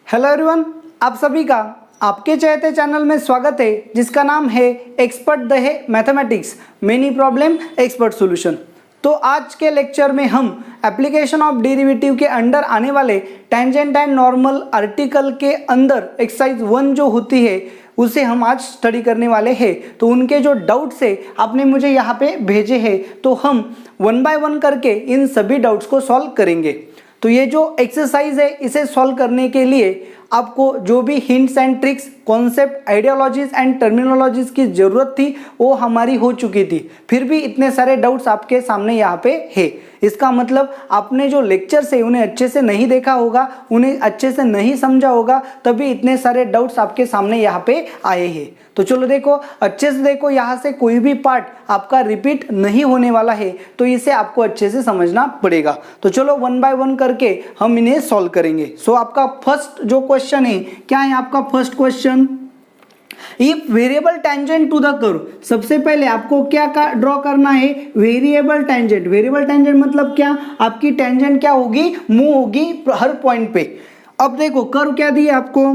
Hello everyone, आप सभी का आपके चहेते चैनल में स्वागत है जिसका नाम है एक्सपर्ट द है mathematics many problem expert solution. तो आज के लेक्चर में हम एप्लीकेशन ऑफ डेरिवेटिव के अंडर आने वाले टेंजेंट एंड नॉर्मल आर्टिकल के अंदर एक्सरसाइज 1 जो होती है उसे हम आज स्टडी करने वाले हैं। तो उनके जो डाउट्स है आपने मुझे यहाँ पे भेजे हैं, तो हम 1 बाय 1 करके इन सभी डाउट्स को सॉल्व करेंगे। तो ये जो एक्सरसाइज है इसे सॉल्व करने के लिए आपको जो भी hints and tricks, concept, ideologies and terminologies की जरूरत थी वो हमारी हो चुकी थी, फिर भी इतने सारे डाउट्स आपके सामने यहाँ पे है। इसका मतलब आपने जो लेक्चर्स है उन्हें अच्छे से नहीं देखा होगा, उन्हें अच्छे से नहीं समझा होगा, तभी इतने सारे डाउट्स आपके सामने यहाँ पे आए हैं। तो चलो देखो, अच्छे से देखो, यहाँ से कोई भी पार्ट आपका रिपीट नहीं होने वाला है, तो इसे आपको अच्छे से समझना पड़ेगा। तो चलो 1 बाय 1 करके हम इन्हें सॉल्व करेंगे। सो आपका फर्स्ट जो क्वेश्चन है, क्या है आपका first question? If variable tangent to the curve, सबसे पहले आपको क्या ड्रॉ करना है? Variable tangent. वेरिएबल टेंजेंट मतलब क्या? आपकी टेंजेंट क्या होगी? मूव होगी हर पॉइंट पे। अब देखो कर्व क्या दिया आपको,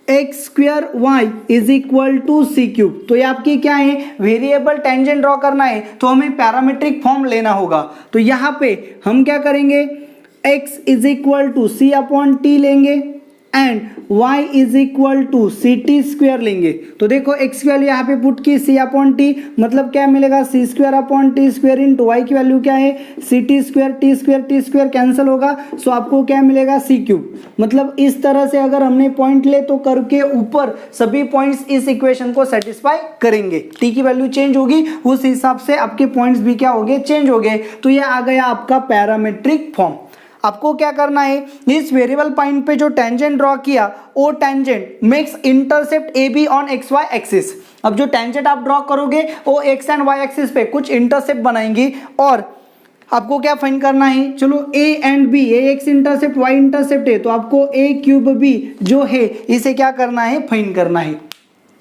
x square y is equal to c cube. तो ये आपकी क्या है? वेरिएबल टेंजेंट ड्रॉ करना है, तो हमें पैरामीट्रिक फॉर्म लेना होगा। तो यहाँ पे हम क्या करेंगे, x is equal to c upon t लेंगे and y is equal to c t square लेंगे। तो देखो x की वैल्यू यहाँ पे पुट की c अपॉन टी, मतलब क्या मिलेगा? C square upon t square into y की वैल्यू क्या है? C t square, t square cancel होगा, सो आपको क्या मिलेगा? C cube. मतलब इस तरह से अगर हमने पॉइंट ले तो कर्व के ऊपर सभी पॉइंट्स इस इक्वेशन को सेटिस्फाई करेंगे। टी की वैल्यू चेंज होगी, उस हिसाब से आपके पॉइंट्स भी क्या हो गए? चेंज हो गए। तो ये आ गया आपका पैरामीट्रिक फॉर्म। आपको क्या करना है, इस वेरिएबल पॉइंट पे जो टेंजेंट ड्रॉ किया वो tangent makes intercept a b on x y axis. अब जो टेंजेंट आप ड्रॉ करोगे वो एक्स एंड वाई एक्सिस पे कुछ इंटरसेप्ट बनाएंगी और आपको क्या फाइंड करना है? चलो a and b, a x intercept y intercept है, तो आपको ए क्यूब बी जो है इसे क्या करना है? फाइंड करना है।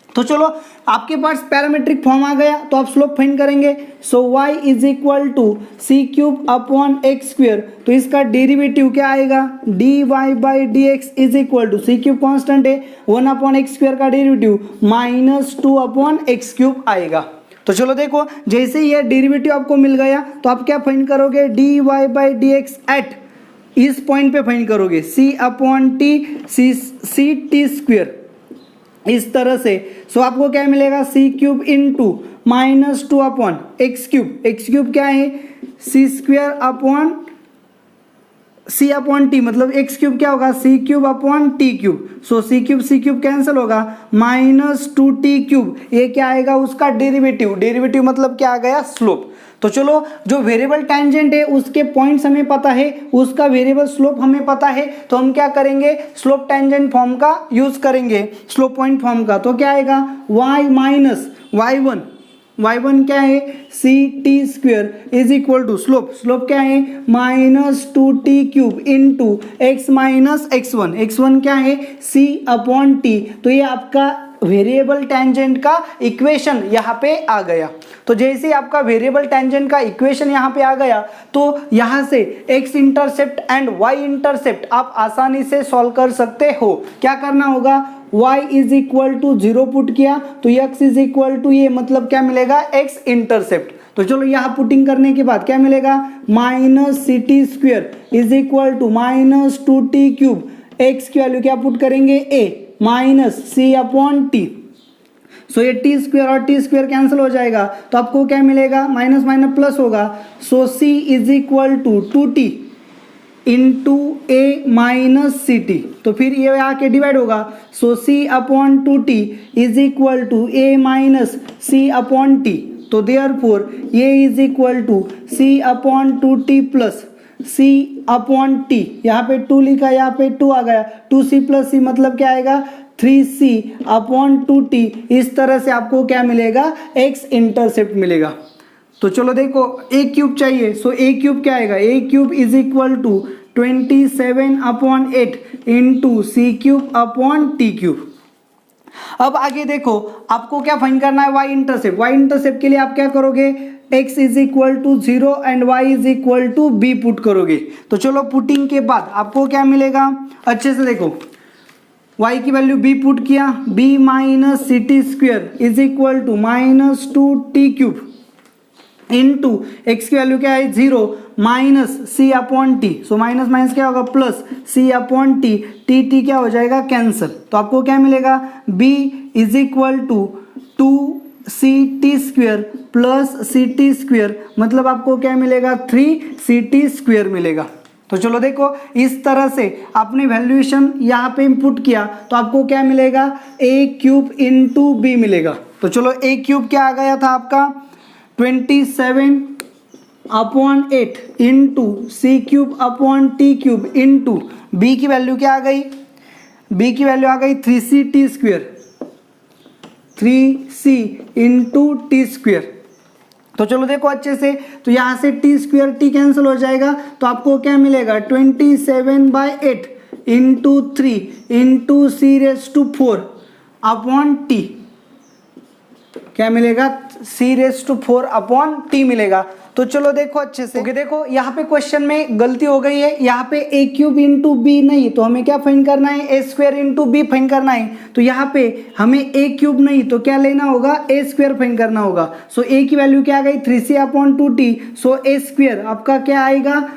तो चलो आपके पास पैरामीट्रिक फॉर्म आ गया, तो आप स्लोप फाइंड करेंगे। So y is equal to c cube upon x square. तो इसका डेरिवेटिव क्या आएगा? D y by d x is equal to c cube constant है, 1 अपॉन एक्स स्क्वायर का डेरिवेटिव -2 अपॉन एक्स क्यूब आएगा। तो चलो देखो, जैसे ये डेरिवेटिव आपको मिल गया तो आप क्या फाइंड करोगे? D y by d x at इस पॉइंट पे फाइंड करोगे, c upon t c t square इस तरह से। सो आपको क्या मिलेगा? C cube into -2 upon x cube. X cube क्या है? C square upon c upon t, मतलब एक्स क्यूब क्या होगा? C cube upon t cube. So c cube cancel होगा, -2 टी क्यूब। ये क्या आएगा? उसका डेरिवेटिव। डेरिवेटिव मतलब क्या आ गया? स्लोप। तो चलो, जो वेरिएबल टेंजेंट है उसके पॉइंट्स हमें पता है, उसका वेरिएबल स्लोप हमें पता है, तो हम क्या करेंगे? स्लोप टेंजेंट फॉर्म का यूज करेंगे, स्लोप पॉइंट फॉर्म का। तो क्या आएगा? y माइनस y1 क्या है? C t square is equal to slope क्या है? -2 t cube into x minus x1। x1 क्या है? c upon t. तो ये आपका वेरिएबल टेंजेंट का इक्वेशन यहाँ पे आ गया। तो जैसे ही आपका वेरिएबल टेंजेंट का इक्वेशन यहाँ पे आ गया, तो यहाँ से x intercept and y intercept आप आसानी से सॉल्व कर सकते हो। क्या करना होगा? y is equal to 0 put किया, तो x इज इक्वल टू ये, मतलब क्या मिलेगा? x intercept. तो चलो यहाँ पुटिंग करने के बाद क्या मिलेगा? -C t square is equal to -2 t cube. x की वैल्यू क्या पुट करेंगे? a minus c upon t. So ये टी स्क्वायर और टी स्क्वायर कैंसिल हो जाएगा, तो आपको क्या मिलेगा? माइनस माइनस प्लस होगा। So c is equal to 2t into a minus c t. तो फिर ये आके डिवाइड होगा। So c upon 2t is equal to a minus c upon t. तो देयरफॉर ये is equal to c upon 2t plus c upon t. यहाँ पे 2 लिखा, यहाँ पे 2 आ गया, 2c प्लस c मतलब क्या आएगा? 3c upon 2t। इस तरह से आपको क्या मिलेगा? x इंटरसेप्ट मिलेगा। तो चलो देखो, a क्यूब चाहिए, सो a क्यूब क्या आएगा? a cube is equal to 27 upon 8 into c cube upon t cube. अब आगे देखो, आपको क्या फाइंड करना है? y intercept. y इंटरसेप्ट के लिए आप क्या करोगे? x is equal to 0 and y is equal to b put करोगे। तो चलो पुटिंग के बाद आपको क्या मिलेगा? अच्छे से देखो, y की वैल्यू b पुट किया, b minus c t square is equal to minus 2t³ into x की वैल्यू क्या है 0 minus c upon t, so minus minus क्या होगा plus c upon t, t t क्या हो जाएगा कैंसल, तो आपको क्या मिलेगा b is equal to 2ct² plus c t square, मतलब आपको क्या मिलेगा 3ct² मिलेगा। तो चलो देखो इस तरह से आपने वैल्यूएशन यहाँ पे इंपुट किया तो आपको क्या मिलेगा a³ इंटू बी मिलेगा। तो चलो a³ क्या आ गया था आपका 27/8 into c³ upon t³ into b की वैल्यू क्या आ गई, बी की वैल्यू आ गई 3ct², 3c into T square. तो चलो देखो अच्छे से, तो यहाँ से टी स्क्वेयर टी कैंसिल हो जाएगा, तो आपको क्या मिलेगा 27/8 into 3 into c⁴ upon T, क्या मिलेगा c⁴ अपॉन टी मिलेगा। तो चलो देखो अच्छे से, ओके देखो यहाँ पे क्वेश्चन में गलती हो गई है, यहाँ पे a³ इंटू बी नहीं, तो हमें क्या फाइंड करना है a² इंटू बी फाइंड करना है। तो यहाँ पे हमें a³ नहीं तो क्या लेना होगा a² फाइंड करना होगा। सो a की वैल्यू क्या आ गई 3c अपॉन 2t, सो a² आपका क्या आएगा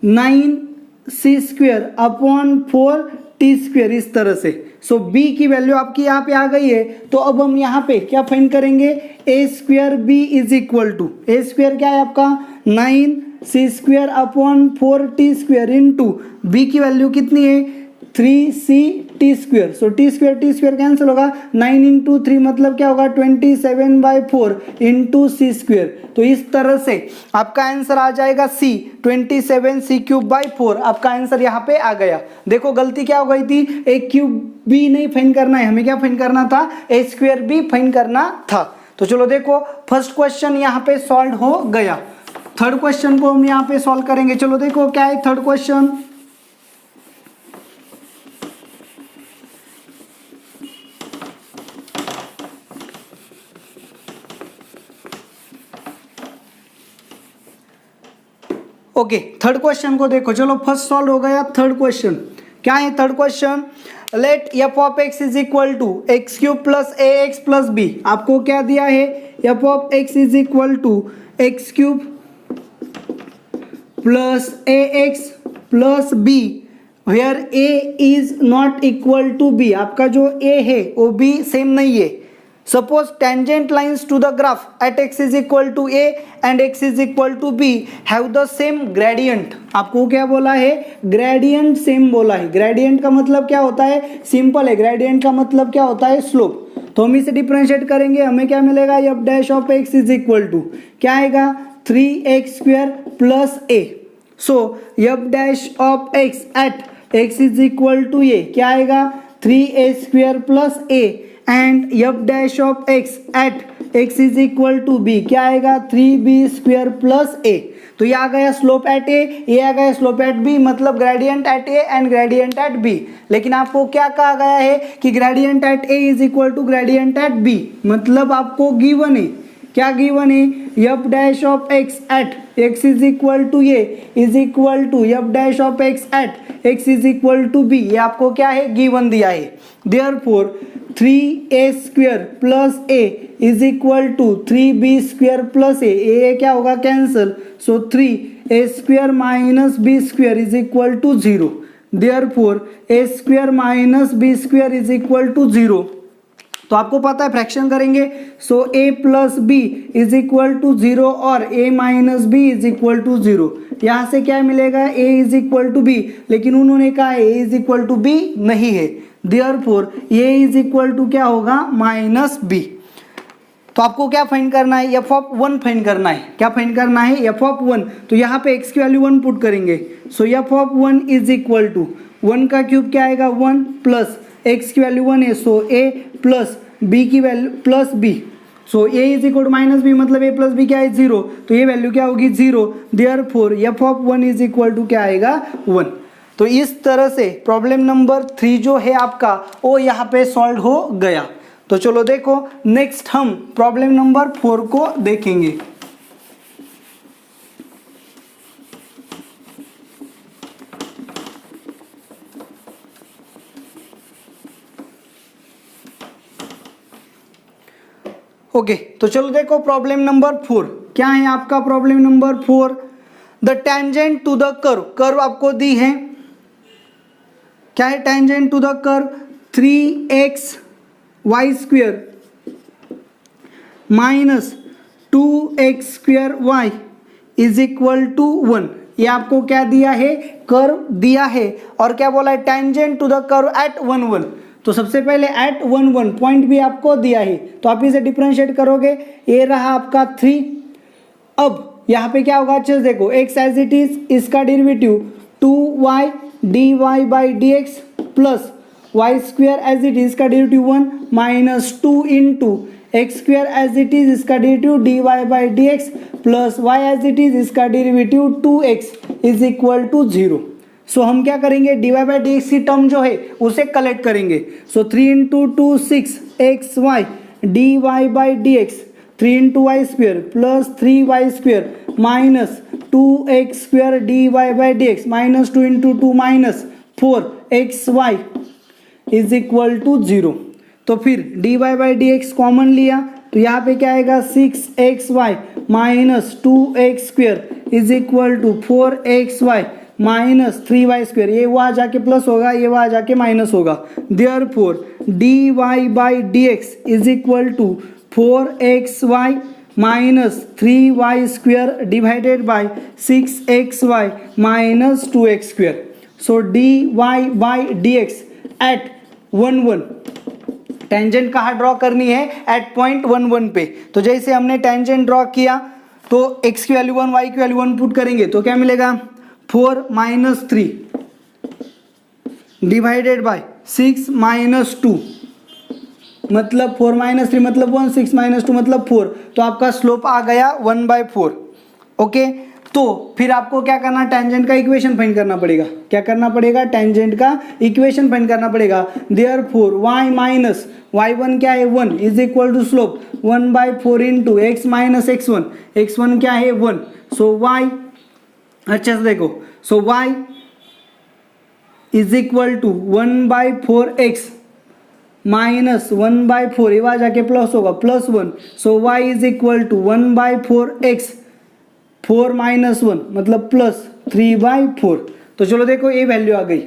9c² अपॉन 4t², इस तरह से। सो b की वैल्यू आपकी यहाँ पे आ गई है, तो अब हम यहाँ पे क्या फाइंड करेंगे a² b is equal to a² क्या है आपका 9c² upon 4t² into b की वैल्यू कितनी है 3ct², सो t² कैंसिल होगा, 9 इंटू 3 मतलब क्या होगा 27/4 इंटू c²। तो इस तरह से आपका आंसर आ जाएगा c 27c³/4, आपका आंसर यहाँ पे आ गया। देखो गलती क्या हो गई थी, a³ b नहीं फाइंड करना है, हमें क्या फाइंड करना था a² b फाइंड करना था। तो चलो देखो फर्स्ट क्वेश्चन यहाँ पे सॉल्व हो गया। थर्ड क्वेश्चन को हम यहाँ पे सॉल्व करेंगे। चलो देखो क्या है third question, okay third question को देखो। चलो फर्स्ट सॉल्व हो गया, थर्ड क्वेश्चन क्या है third question, let f of x is equal to x³ plus ax plus b, आपको क्या दिया है f of x is equal to x³ plus ax plus b where a is not equal to b, आपका जो a है वो b same नहीं है। Suppose tangent lines to the graph at x is equal to a and x is equal to b have the same gradient, आपको क्या बोला है ग्रेडियंट सेम बोला है। ग्रेडियंट का मतलब क्या होता है सिंपल है, ग्रेडियंट का मतलब क्या होता है स्लोप। तो हम इसे डिफरेंशिएट करेंगे, हमें क्या मिलेगा f dash of x is equal to क्या आएगा 3x² plus a, so f dash of x at x is equal to a क्या आएगा 3a² plus a and f dash of x at x is equal to b क्या आएगा 3b² plus a। तो ये आ गया slope eight a, ये आ गया स्लोप एट b, मतलब gradient at a and gradient at b। लेकिन आपको क्या कहा गया है कि gradient at a is equal to gradient at b, मतलब आपको गिवन है, क्या गिवन है f dash of x at x is equal to a is equal to f dash of x at x is equal to b, ये आपको क्या है given दिया है। Therefore 3a² plus a is equal to 3b² plus a क्या होगा cancel, so 3a² minus b² is equal to 0, therefore a² minus b² is equal to 0। तो आपको पता है फ्रैक्शन करेंगे, so a plus b is equal to 0 और a minus b is equal to 0। यहाँ से क्या मिलेगा a is equal to b, लेकिन उन्होंने कहा a is equal to b नहीं है, therefore a is equal to क्या होगा माइनस b। तो आपको क्या फाइंड करना है f ऑफ 1 फाइंड करना है, क्या फाइंड करना है f ऑफ 1। तो यहाँ पे x की वैल्यू 1 पुट करेंगे, so f of 1 is equal to 1 का क्यूब क्या आएगा 1 प्लस x की वैल्यू 1 है, सो a प्लस b की value plus b, so a is equal to minus b, मतलब a प्लस b क्या है 0, तो ये वैल्यू क्या होगी 0, therefore f of 1 is equal to क्या आएगा 1। तो इस तरह से प्रॉब्लम नंबर 3 जो है आपका वो यहाँ पे सॉल्व हो गया। तो चलो देखो नेक्स्ट हम प्रॉब्लम नंबर 4 को देखेंगे। ओके, तो चलो देखो प्रॉब्लम नंबर 4 क्या है आपका। Problem number 4, the tangent to the curve, curve आपको दी है, क्या है tangent to the curve 3xy² minus 2x² y is equal to 1। ये आपको क्या दिया है, कर्व दिया है, और क्या बोला है, tangent to the curve at 1 1। तो सबसे पहले एट 1 1 पॉइंट भी आपको दिया है, तो आप इसे डिफरेंशिएट करोगे, ये रहा आपका 3। अब यहाँ पे क्या होगा, अच्छे से देखो, x एज इट इज, इसका derivative 2y dy/dx plus y² as it is, इसका derivative 1 minus 2 into x² as it is, इसका derivative dy/dx plus y as it is, इसका derivative 2x is equal to 0। So हम क्या करेंगे, dy/dx की term जो है उसे कलेक्ट करेंगे। So 3 into 2 6xy dy/dx 3 into y² plus 3y² minus 2x² dy/dx minus 2 into 2 minus 4xy is equal to 0। तो फिर dy/dx कॉमन लिया, तो यहाँ पे क्या आएगा 6xy minus 2x² is equal to 4xy minus 3y²। ये वहाँ जाके प्लस होगा, ये वहाँ जाके माइनस होगा। Therefore dy/dx is equal to 4xy minus 3y² divided by 6xy minus 2x²। So dy/dx at 1 1, tangent कहाँ ड्रॉ करनी है, एट पॉइंट 1 1 पे। तो जैसे हमने टेंजेंट ड्रॉ किया, तो x की वैल्यू 1 y की वैल्यू 1 पुट करेंगे, तो क्या मिलेगा 4 माइनस 3 डिवाइडेड बाय 6 माइनस 2, मतलब 4 माइनस 3 मतलब 1, 6 माइनस 2 मतलब 4। तो आपका स्लोप आ गया 1/4। ओके, तो फिर आपको क्या करना, टेंजेंट का इक्वेशन फाइंड करना पड़ेगा। क्या करना पड़ेगा, टेंजेंट का इक्वेशन फाइंड करना पड़ेगा। देयरफॉर y माइनस y1 क्या है 1 is equal to slope 1/4 into x minus x1, x1 क्या है 1। सो y, अच्छा से देखो, so y is equal to 1/4x minus 1/4, ये वहाँ जाके प्लस होगा plus 1। So y is equal to 1/4x 4 minus 1 मतलब प्लस 3/4। तो चलो देखो ये वैल्यू आ गई।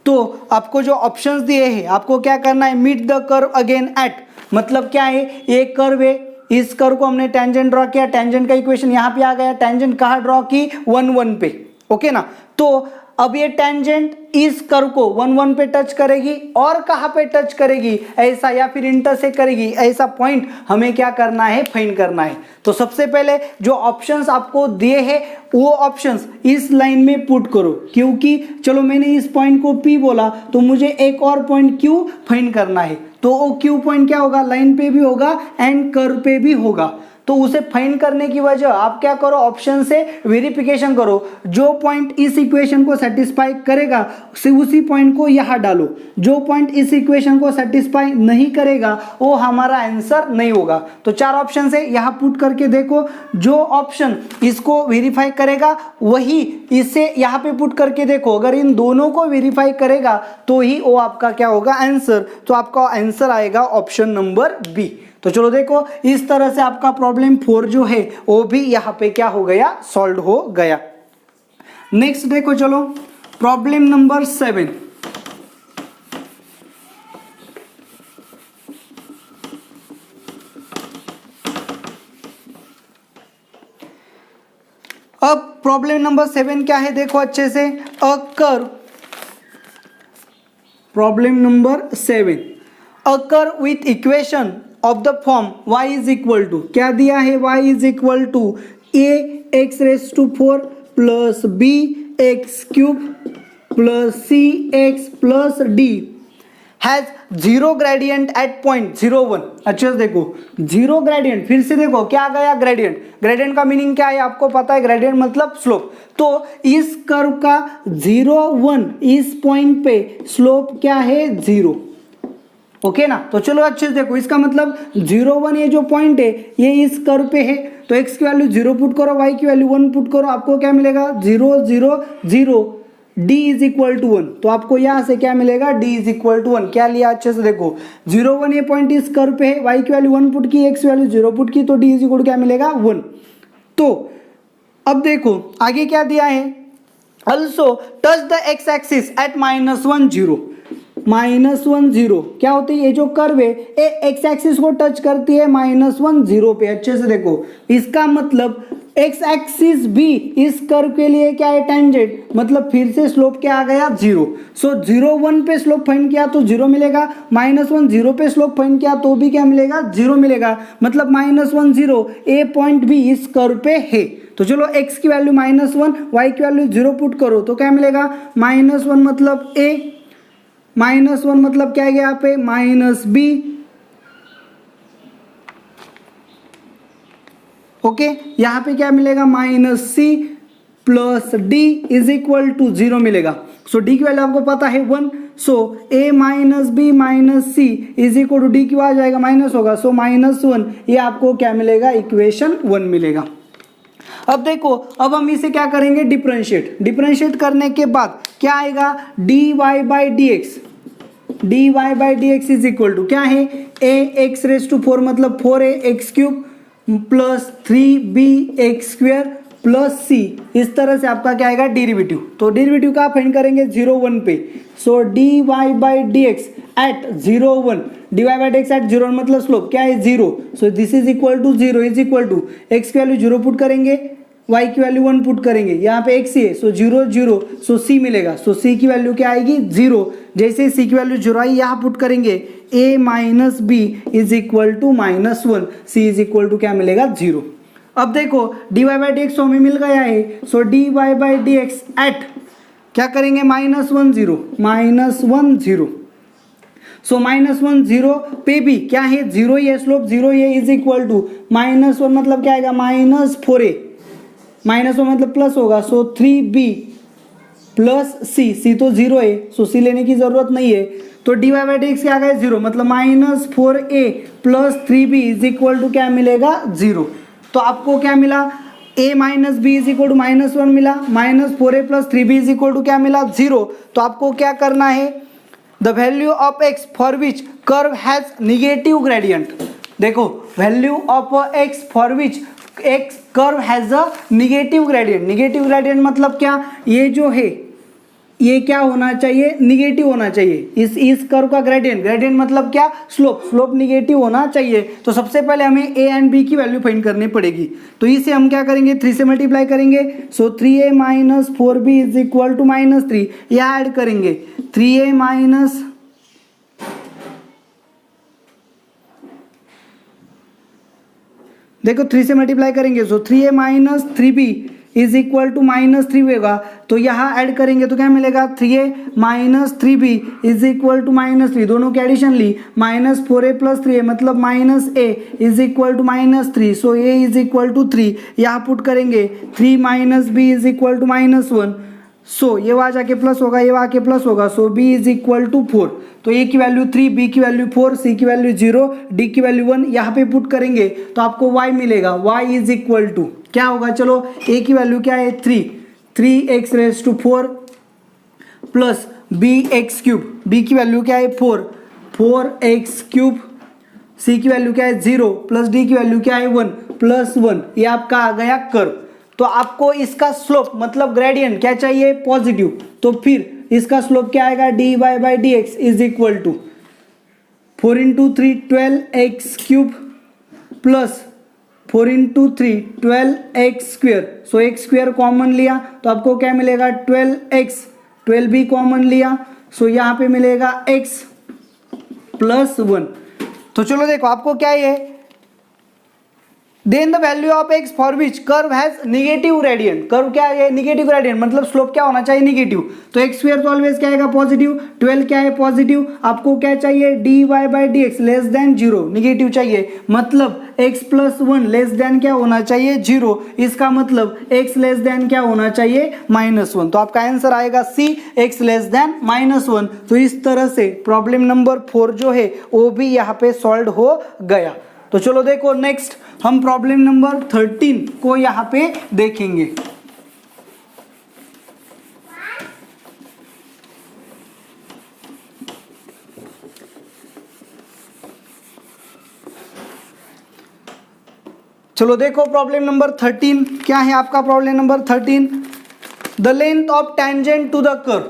तो आपको जो ऑप्शंस दिए हैं, आपको क्या करना है, meet the curve again at, मतलब क्या है, एक कर्व है, इस कर्व को हमने टेंजेंट ड्रॉ किया, टेंजेंट का इक्वेशन यहाँ पे आ गया, टेंजेंट कहाँ ड्रॉ की 1 1 पे। ओके ना, तो अब ये टेंजेंट इस कर्व को 1 1 पे टच करेगी, और कहाँ पे टच करेगी, ऐसा, या फिर इंटरसेक्ट करेगी, ऐसा पॉइंट हमें क्या करना है, फाइंड करना है। तो सबसे पहले जो ऑप्शंस आपको दिए हैं वो ऑप्शंस इस लाइन में पुट करो, क्योंकि चलो मैंने इस पॉइंट को P बोला, तो मुझे एक और पॉइंट Q फाइंड करना है। तो वो Q पॉइंट क्या होगा, लाइन पे भी होगा एंड कर्व पे भी होगा। तो उसे फाइंड करने की वजह आप क्या करो, ऑप्शन से वेरिफिकेशन करो, जो पॉइंट इस इक्वेशन को सेटिस्फाई करेगा उसी पॉइंट को यहाँ डालो, जो पॉइंट इस इक्वेशन को सेटिस्फाई नहीं करेगा वो हमारा आंसर नहीं होगा। तो 4 ऑप्शन है, यहाँ पुट करके देखो, जो ऑप्शन इसको वेरीफाई करेगा वही इसे यहाँ पे पुट करके देखो, अगर इन दोनों को वेरीफाई करेगा तो ही वो आपका क्या होगा, आंसर। तो आपका आंसर आएगा ऑप्शन नंबर बी। तो चलो देखो, इस तरह से आपका प्रॉब्लम 4 जो है वो भी यहाँ पे क्या हो गया, सॉल्व हो गया। नेक्स्ट देखो, चलो प्रॉब्लम नंबर 7। अब प्रॉब्लम नंबर 7 क्या है, देखो अच्छे से, a curve, problem number 7, a curve with equation of the form y is equal to, क्या दिया है, y is equal to ax⁴ plus bx³ plus cx + d has 0 gradient at point 0 1। अच्छे से देखो, 0 ग्रेडियंट, फिर से देखो क्या गया, ग्रेडियंट। ग्रेडियंट का मीनिंग क्या है आपको पता है, ग्रेडियंट मतलब स्लोप। तो इस कर्व का 0 1 इस पॉइंट पे स्लोप क्या है, 0। ओके ना, तो चलो अच्छे से देखो, इसका मतलब 0 1 ये जो पॉइंट है ये इस कर्व पे है, तो x की वैल्यू 0 पुट करो, y की वैल्यू 1 पुट करो, आपको क्या मिलेगा 0 0 0 d इज इक्वल टू 1, तो आपको यहाँ से क्या मिलेगा, d इज इक्वल टू 1। क्या लिया अच्छे से देखो, 0 1 ये पॉइंट इस कर्व पे है, y की वैल्यू 1 पुट की, x वैल्यू 0 पुट की, तो d इज इक्वल टू क्या मिलेगा 1। तो अब देखो आगे क्या दिया है, also touch the x axis at -1 0, -1 0 क्या होती है, ये जो कर्व है ये x एक्सिस को टच करती है -1 0 पे। अच्छे से देखो, इसका मतलब x एक्सिस भी इस कर्व के लिए क्या है, टेंजेंट, मतलब फिर से स्लोप क्या आ गया 0। सो 0 1 पे स्लोप फाइंड किया तो 0 मिलेगा, -1 0 पे स्लोप फाइंड किया तो भी क्या मिलेगा, 0 मिलेगा, मतलब -1 0 ए पॉइंट भी इस कर्व पे है। तो चलो x की वैल्यू -1, y की वैल्यू 0 पुट करो तो क्या मिलेगा, -1 मतलब a, -1 मतलब क्या है यहाँ पे -b, ओके यहाँ पे क्या मिलेगा -c plus d is equal to 0 मिलेगा। सो d की वैल्यू आपको पता है 1, so a minus b minus c is equal to d क्यों आ जाएगा, माइनस होगा, सो -1, ये आपको क्या मिलेगा, इक्वेशन 1 मिलेगा। अब देखो, अब हम इसे क्या करेंगे, डिफरेंशिएट करने के बाद क्या आएगा, dy by dx is equal to क्या है, ax⁴ मतलब 4ax³ plus 3bx² plus c, इस तरह से आपका क्या आएगा, डेरिवेटिव। तो डेरिवेटिव का फाइंड करेंगे 0 1 पे, so dy by dx at 0 1, dy by dx at 0 1 मतलब स्लोप क्या है 0, so this is equal to 0 is equal to x की वैल्यू 0 पुट करेंगे, y की वैल्यू 1 पुट करेंगे, यहाँ पे x है, सो 0 0, सो c मिलेगा, सो c की वैल्यू क्या आएगी 0, जैसे c की वैल्यू 0 आई यहाँ पुट करेंगे, a minus b is equal to -1, c is equal to क्या मिलेगा 0। अब देखो dy बाई dx हमें मिल गया है, सो dy बाई dx एट क्या करेंगे, -1 0, सो -1 0 पे भी क्या है 0 ही है, स्लोप 0 ही है, इज इक्वल टू -1 मतलब क्या आएगा, -4a, -1 मतलब प्लस होगा, सो 3b प्लस c तो 0 है, सो c लेने की जरूरत नहीं है, तो dy बाई dx क्या आ गया 0, मतलब -4a plus 3b is equal to क्या मिलेगा 0। तो आपको क्या मिला, a minus b is equal to -1 मिला, -4a plus 3b is equal to क्या मिला 0। तो आपको क्या करना है, the value of x for which curve has negative gradient, देखो value of x for which x curve has a negative gradient मतलब क्या, ये जो है ये क्या होना चाहिए, निगेटिव होना चाहिए, इस कर्व का ग्रेडियंट मतलब क्या, स्लोप निगेटिव होना चाहिए। तो सबसे पहले हमें a एंड b की वैल्यू फाइंड करनी पड़ेगी, तो इसे हम क्या करेंगे, 3 से मल्टीप्लाई करेंगे, so 3a minus 4b is equal to -3, यहाँ ऐड करेंगे 3a माइनस देखो 3 से मल्टीप्लाई करेंगे, so 3a minus 3b is equal to -3 होगा, तो यहाँ ऐड करेंगे तो क्या मिलेगा, 3a minus 3b is equal to -3, दोनों की एडिशन ली, -4a प्लस 3a मतलब -a is equal to -3, so a is equal to 3, यहाँ पुट करेंगे 3 minus b is equal to -1, so ये वहाँ जाके प्लस होगा, ये वहाँ के प्लस होगा, सो b इज इक्वल टू 4, तो a की वैल्यू 3, b की वैल्यू 4, c की वैल्यू 0, d की वैल्यू 1, यहाँ पे पुट करेंगे तो आपको y मिलेगा, y इज इक्वल टू क्या होगा, चलो a की वैल्यू क्या है 3x⁴ प्लस bx³ b की वैल्यू क्या है 4x³, c की वैल्यू क्या है 0 प्लस d की वैल्यू क्या है 1 प्लस 1, ये आपका आ गया कर्व। तो आपको इसका स्लोप मतलब ग्रेडियंट क्या चाहिए, पॉजिटिव, तो फिर इसका स्लोप क्या आएगा, dy by dx is equal to 4 × 3 12x³ plus 4 × 3 12x², so x² common लिया तो आपको क्या मिलेगा 12x, 12b कॉमन लिया, सो यहाँ पे मिलेगा x प्लस 1। तो चलो देखो आपको क्या है, then the value of x for which curve has negative gradient, curve क्या है निगेटिव ग्रेडियंट मतलब स्लोप क्या होना चाहिए निगेटिव, तो x² तो ऑलवेज क्या आएगा पॉजिटिव, 12 क्या है पॉजिटिव, आपको क्या चाहिए dy by dx less than 0, negative चाहिए, मतलब x प्लस 1 लेस देन क्या होना चाहिए 0, इसका मतलब x लेस देन क्या होना चाहिए -1, तो आपका आंसर आएगा C, x लेस देन -1। तो इस तरह से प्रॉब्लम नंबर 4 जो है वो भी यहाँ पे सॉल्व हो गया। तो चलो देखो नेक्स्ट हम प्रॉब्लम नंबर 13 को यहाँ पे देखेंगे। चलो देखो प्रॉब्लम नंबर 13 क्या है आपका। Problem number 13, the length of tangent to the curve,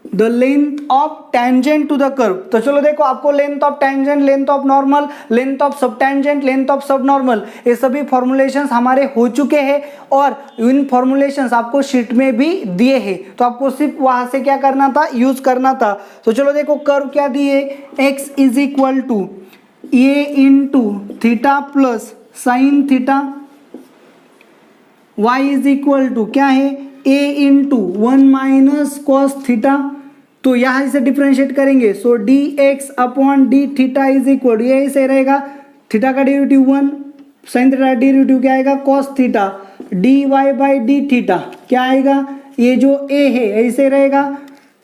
the length of tangent to the curve. तो चलो देखो आपको length of tangent, length of normal, length of sub tangent, length of sub normal, ये सभी formulations हमारे हो चुके हैं और इन फॉर्मुलेशंस आपको शीट में भी दिए हैं, तो आपको सिर्फ वहां से क्या करना था, यूज करना था। तो चलो देखो कर्व क्या दिए, x is equal to a into theta plus sine theta, y is equal to क्या है, a into 1 minus cos theta. तो यहाँ इसे डिफ्रेंशिएट करेंगे, so dx upon d theta is equal, ये ऐसे रहेगा, थीटा का डेरिवेटिव 1, साइन थीटा डेरिवेटिव क्या आएगा, cos theta, dy by d theta क्या आएगा, ये जो a है ऐसे रहेगा,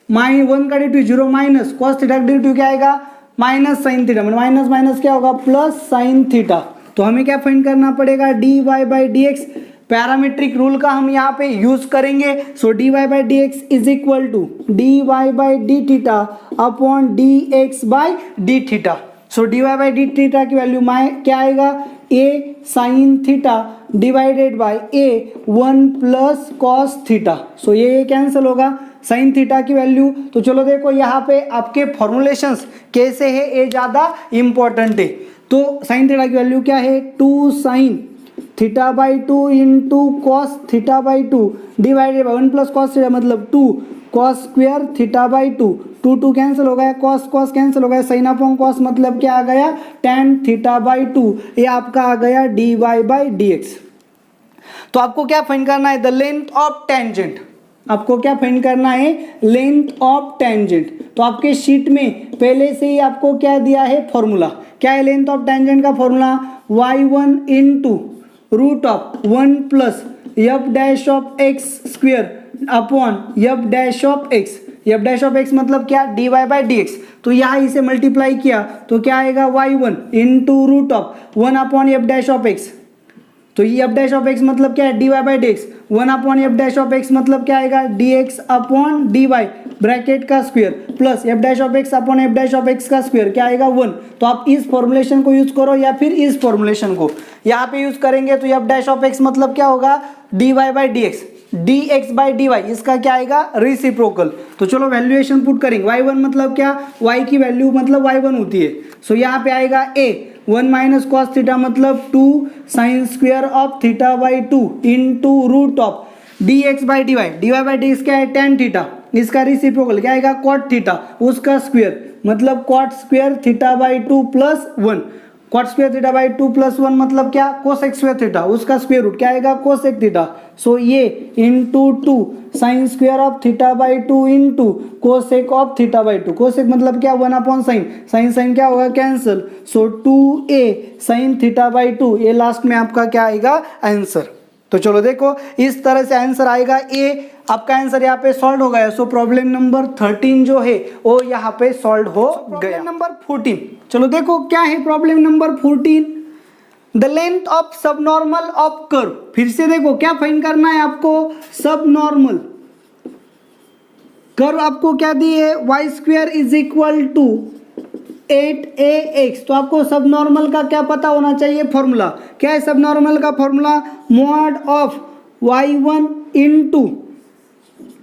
-1 का डेरिवेटिव 0 माइनस कॉस थीटा का डेरिवेटिव क्या आएगा, minus sine theta, minus minus क्या होगा, प्लस साइन थीटा। तो हमें क्या फाइंड करना पड़ेगा, dy by d x, parametric rule का हम यहाँ पे यूज करेंगे। So dy by d x is equal to dy by d theta upon dx by d theta. So dy by d theta की वैल्यू क्या आएगा, a sine theta divided by a 1 plus cos theta. So ये cancel होगा, sine theta की value. तो चलो देखो यहाँ पे आपके फॉर्मुलेशंस कैसे है, ये ज़्यादा इंपॉर्टेंट है। तो साइन थीटा की वैल्यू क्या है, 2 sine theta by 2 into cos theta by 2 divided by 1 plus cos theta मतलब 2 cos square theta by 2, 2 cancel हो गया, कॉस कॉस कैंसिल हो गया, साइन अपॉन कॉस मतलब क्या आ गया, tan थीटा बाई 2, ये आपका आ गया dy बाई डी एक्स। तो आपको क्या फाइंड करना है, द लेंथ ऑफ टेंजेंट, आपको क्या फाइंड करना है, लेंथ ऑफ टेंजेंट। तो आपके शीट में पहले से ही आपको क्या दिया है, फॉर्मूला क्या है, लेंथ ऑफ टेंजेंट का formula y1 into root of 1 plus f dash of x square upon f dash of x, f dash of x मतलब क्या, dy बाई डी एक्स। तो यहाँ इसे मल्टीप्लाई किया तो क्या आएगा, y1 into root of 1 upon f dash of x. तो ये एफ डैश ऑफ एक्स मतलब क्या है, dy by d x, 1 upon f dash of x मतलब क्या आएगा, dx अपॉन dy ब्रैकेट का square plus f dash of x upon f dash of x का स्क्वायर क्या आएगा, 1। तो आप इस फॉर्मुलेशन को यूज करो या फिर इस फॉर्मुलेशन को यहाँ पे यूज करेंगे। तो एफ डैश ऑफ एक्स मतलब क्या होगा, dy by d x, dx by dy, इसका क्या आएगा, रेसिप्रोकल। तो चलो वैल्यूएशन पुट करेंगे, y1 मतलब क्या, y की वैल्यू मतलब y1 होती है। सो यहाँ पे आएगा a 1 माइनस कॉस थीटा मतलब 2 sine square of theta by 2 into root of dx by dy, dy by d क्या है, tan थीटा, इसका रेसिप्रोकल क्या आएगा, cot थीटा, उसका स्क्वायर मतलब cot square theta by 2 plus 1, cot square theta by 2 plus 1 मतलब क्या, कोसेक स्क्वायर थीटा, उसका स्क्वायर रूट क्या आएगा, कोसेक थीटा। सो ये into 2 sine square of theta by 2 into cosec of theta by 2, cosec मतलब क्या, 1 upon sine, sign sign क्या होगा, cancel. So 2a sine theta by 2, ये लास्ट में आपका क्या आएगा, आंसर। तो चलो देखो इस तरह से आंसर आएगा, ए आपका आंसर यहाँ पे सॉल्व हो गया। सो प्रॉब्लम नंबर 13 जो है वो यहाँ पे सॉल्व हो गया। प्रॉब्लम नंबर 14, चलो देखो क्या है problem number 14, the length of sub normal of curve. फिर से देखो क्या फाइंड करना है आपको, सब नॉर्मल कर्व आपको क्या दी है, y square is equal to 8ax। तो आपको सब नॉर्मल का क्या पता होना चाहिए, फॉर्मूला क्या है, सब नॉर्मल का formula mod of y1 into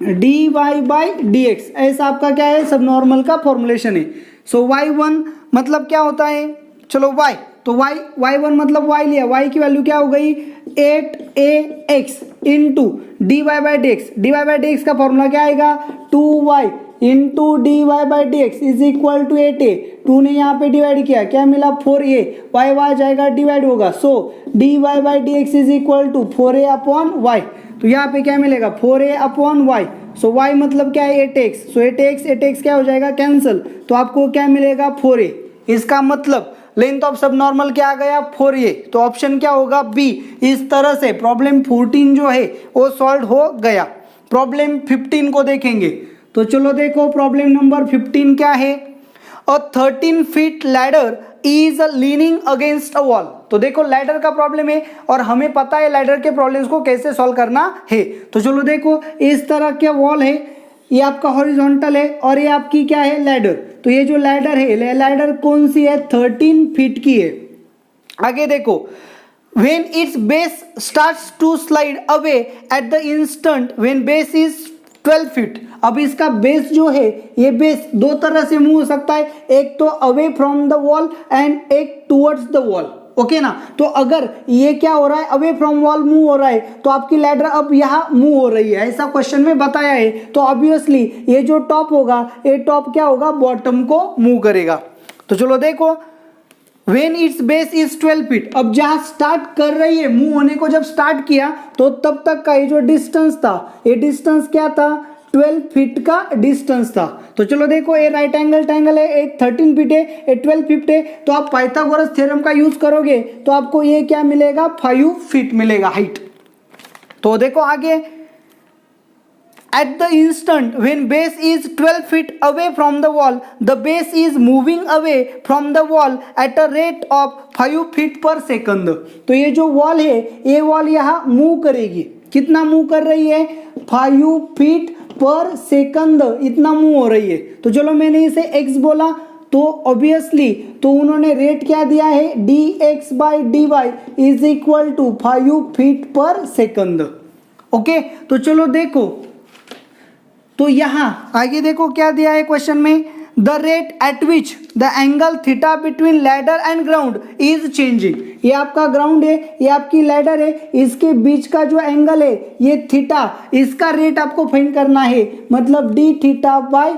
dy by dx, ऐसा आपका क्या है, सब नॉर्मल का फॉर्मुलेशन है। सो y1 मतलब क्या होता है, चलो y, तो y1 मतलब y लिया, y की वैल्यू क्या हो गई, 8ax into dy by dx का फॉर्मूला क्या आएगा, 2y into d y by d x is equal to 8a, 2 ने यहाँ पे डिवाइड किया क्या मिला, 4a, y y जाएगा डिवाइड होगा, so d y by d x is equal to 4a upon y। तो यहाँ पे क्या मिलेगा, 4a अपॉन y। सो y मतलब क्या है, 8x, सो 8x क्या हो जाएगा, कैंसिल। तो आपको क्या मिलेगा, 4a। इसका मतलब लेंथ ऑफ सब नॉर्मल क्या आ गया, 4a। तो ऑप्शन क्या होगा, बी। इस तरह से प्रॉब्लम 14 जो है वो सॉल्व हो गया। प्रॉब्लम 15 को देखेंगे। तो चलो देखो प्रॉब्लम नंबर 15 क्या है, अ 13 feet ladder is leaning against a wall. तो देखो लैडर का प्रॉब्लम है और हमें पता है लैडर के प्रॉब्लम्स को कैसे सॉल्व करना है। तो चलो देखो इस तरह के वॉल है, ये आपका हॉरिजॉन्टल है और ये आपकी क्या है, लैडर। तो ये जो लैडर है, लैडर कौन सी है, 13 फीट की है। आगे देखो when its base starts to slide away at the instant when base is 12 feet. अब इसका बेस जो है, ये बेस दो तरह से मूव हो सकता है, एक तो away from the wall and एक टुवर्ड्स द वॉल, ओके ना। तो अगर ये क्या हो रहा है, अवे फ्रॉम वॉल मूव हो रहा है, तो आपकी लैडर अब यहाँ मूव हो रही है, ऐसा क्वेश्चन में बताया है। तो ऑब्वियसली ये जो टॉप होगा, ये टॉप क्या होगा, बॉटम को मूव करेगा। तो चलो देखो, When its base is 12 feet, अब जहां स्टार्ट कर रही है, मूव होने को जब स्टार्ट किया तो तब तक का ये जो डिस्टेंस था, ये डिस्टेंस क्या था, 12 फीट का डिस्टेंस था। तो चलो देखो, ये राइट एंगल ट्रायंगल है, ये 13 फीट है, ये 12 फीट है। तो आप पाइथागोरस थ्योरम का यूज करोगे तो आपको ये क्या मिलेगा, 5 फीट मिलेगा हाइट। तो देखो आगे, at the instant when base is 12 feet away from the wall, the base is moving away from the wall at a rate of 5 feet per second। तो ये जो वॉल है, ये वॉल यहाँ मूव करेगी, कितना मूव कर रही है, 5 फीट पर सेकंड, इतना मूव हो रही है। तो चलो मैंने इसे x बोला, तो ऑब्वियसली तो उन्होंने रेट क्या दिया है, dx by dy is equal to 5 feet per second, okay. तो चलो देखो, तो यहां आगे देखो क्या दिया है क्वेश्चन में, the rate at which the angle theta between ladder and ground is changing. ये आपका ग्राउंड है, ये आपकी लैडर है, इसके बीच का जो एंगल है ये थीटा, इसका रेट आपको फाइंड करना है, मतलब डी थीटा बाई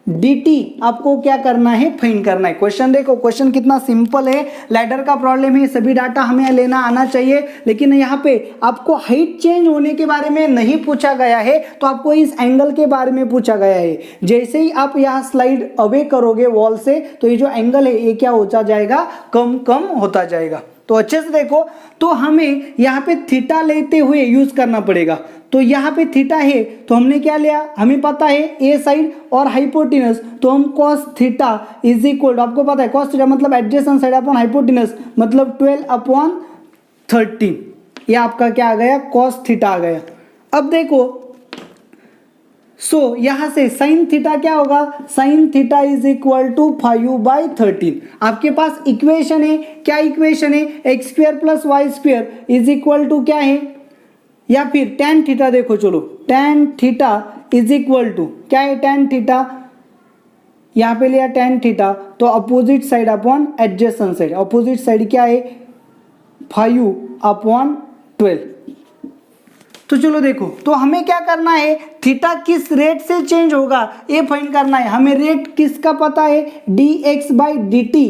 dt आपको क्या करना है, फाइंड करना है। क्वेश्चन देखो, क्वेश्चन कितना सिंपल है, लैडर का प्रॉब्लम है, सभी डाटा हमें लेना आना चाहिए। लेकिन यहाँ पे आपको हाइट चेंज होने के बारे में नहीं पूछा गया है, तो आपको इस एंगल के बारे में पूछा गया है। जैसे ही आप यहाँ स्लाइड अवे करोगे वॉल से, तो ये जो एंगल है ये क्या होता जाएगा, कम कम होता जाएगा। तो अच्छे से देखो, तो हमें यहाँ पे थीटा लेते हुए यूज करना पड़ेगा। तो यहाँ पे थीटा है, तो हमने क्या लिया, हमें पता है ए साइड और हाइपोटेनस, तो हम कॉस थीटा इज इक्वल, आपको पता है कॉस थीटा मतलब एडजेसेंट साइड अपॉन हाइपोटेनस, मतलब 12/13, ये आपका क्या आ गया, कॉस थीटा आ गया। अब देखो, सो यहां से साइन थीटा क्या होगा, sine theta is equal to 5/13। आपके पास इक्वेशन है, क्या इक्वेशन है, x square plus y square is equal to क्या है, या फिर टेन थीटा देखो, चलो tan theta is equal to क्या है, टेन थीटा, यहां पे लिया टेन थीटा, तो opposite side upon adjacent side, opposite side क्या है, 5/12। तो चलो देखो, तो हमें क्या करना है, थीटा किस रेट से चेंज होगा ये फाइंड करना है। हमें रेट किसका पता है, dx बाई dt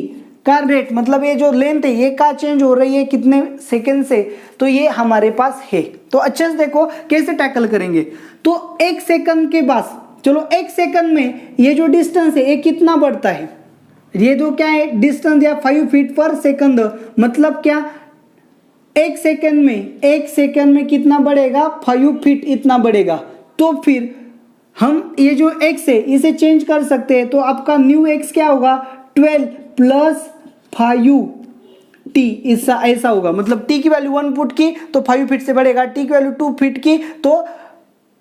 का रेट, मतलब ये जो लेंथ है ये का चेंज हो रही है कितने सेकंड से, तो ये हमारे पास है। तो अच्छे से देखो कैसे टैकल करेंगे। तो एक सेकंड के बाद, चलो एक सेकंड में ये जो डिस्टेंस है ये कितना बढ़ता है, ये जो क्या है डिस्टेंस या 5 फीट पर सेकंड, मतलब क्या, एक सेकंड में कितना बढ़ेगा, 5 फीट इतना बढ़ेगा। तो फिर हम ये जो x है इसे चेंज कर सकते हैं, तो आपका न्यू x क्या होगा, 12 प्लस 5t, ऐसा होगा, मतलब t की वैल्यू 1 फुट की तो 5 फीट से बढ़ेगा, t की वैल्यू 2 फीट की तो